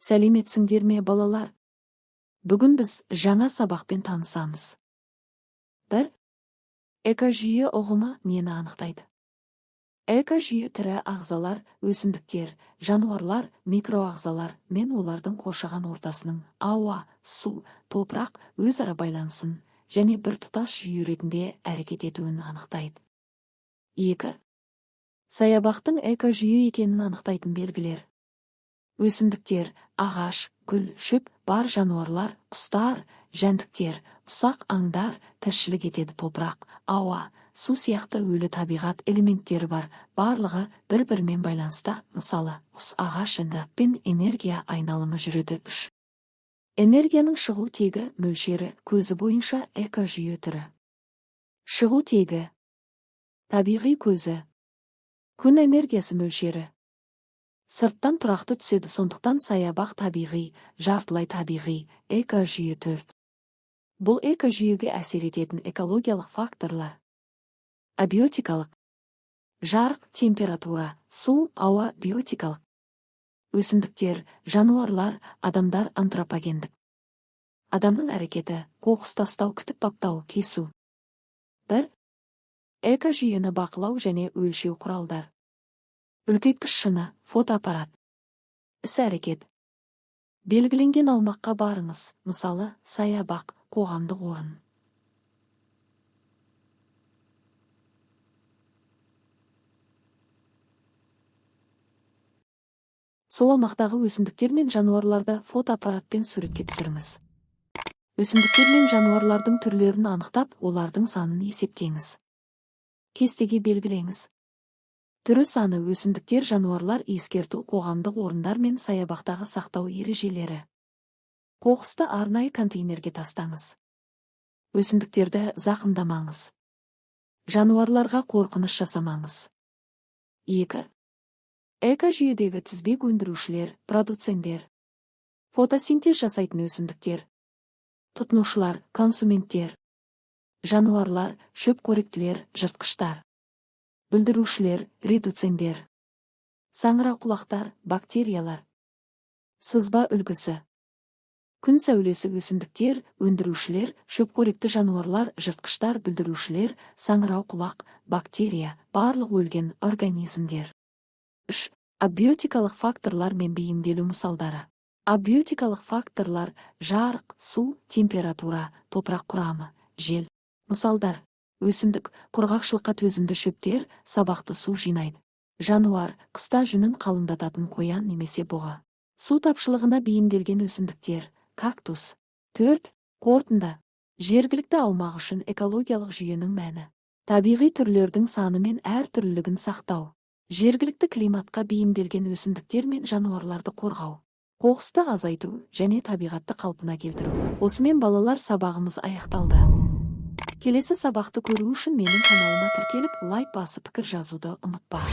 Сәлеметсіңдер ме, балалар? Бүгін біз жаңа сабақпен танысамыз. 1. Экожүйе ұғымы нені анықтайды? Экожүйе тірі ағзалар, өсімдіктер, жануарлар, микроағзалар мен олардың қоршаған ортасының ауа, су, топырақ өзара байланысын және бір тұтас жүйе ретінде әрекет етуін анықтайды. 2. Саябақтың экожүйе екенін анықтайтын белгілер. Өсімдіктер, ағаш, гүл, шөп, бар жануарлар, құстар, жәндіктер, ұсақ аңдар тіршілік етеді. Топырақ, ауа, су сияқты өлі табиғат элементтері бар, барлығы бір-бірімен байланыста. Мысалы, құс, ағаш, жәндікпен энергия айналымы жүреді. 3. Энергияның шығу тегі мөлшері көзі бойынша экожүйе түрі. Шығу тегі. Табиғи көзі. Күн энергиясы мөлшері. Сырттан тұрақты түседі, сондықтан саябақ табиғи, жартылай табиғи, экожүйе 4. Бұл экожүйеге әсер ететін экологиялық факторлар. Абиотикалық. Жарық, температура, су, ауа, биотикалық. Өсімдіктер, жануарлар, адамдар, антропогендік. Адамның әрекеті, қоқыс тастау, күтіп баптау, кесу. 1. Экожүйені бақылау және өлшеу құралдар. Үлкейткіш шыны, фотоаппарат. Іс-әрекет. Белгіленген аумаққа барыңыз, мысалы, саябақ, қоғамдық орын. Сол аумақтағы өсімдіктер мен жануарларды фотоаппаратпен суретке түсіріңіз. Өсімдіктер мен жануарлардың түрлерін анықтап, олардың санын есептеңіз. Кестеге белгілеңіз. Түрі саны, өсімдіктер, жануарлар, ескерту, қоғамдық орындар мен саябақтағы сақтау ережелері. Қоқысты арнайы контейнерге тастаңыз. Өсімдіктерді зақымдамаңыз. Жануарларға қорқыныш жасамаңыз. 2. Экожүйедегі тізбек өндірушілер, продуценттер. Фотосинтез жасайтын өсімдіктер. Тұтынушылар, консументтер. Жануарлар, шөпқоректілер, жыртқыштар. Бүлдірушілер, редуценттер. Саңырауқұлақтар, бактериялар. Сызба үлгісі. Күн сәулесі, өсімдіктер, өндірушілер, шөпқоректі жануарлар, жыртқыштар, бүлдірушілер, саңырауқұлақ, бактерия, барлық өлген организмдер. 3. Абиотикалық факторлар мен бейімделу мысалдары. Абиотикалық факторлар: жарық, су, температура, топырақ құрамы, жел. Мысалдар: өсімдік, құрғақшылыққа төзімді шөптер, сабақты су жинайды. Жануар, қыста жүнін қалыңдататын қоян немесе бұғы. Су тапшылығына бейімделген өсімдіктер, кактус. 4. Қорытынды. Жергілікті аумақ үшін экологиялық жүйенің мәні. Табиғи түрлердің саны мен әртүрлілігін сақтау. Жергілікті климатқа бейімделген өсімдіктер мен жануарларды қорғау. Қоқысты азайту және табиғатты қалпына келтіру. Осымен балалар, сабағымыз аяқталды. Келесі сабақты көру үшін менің каналыма тіркеліп, лайк басып пікір жазуды ұмытпа.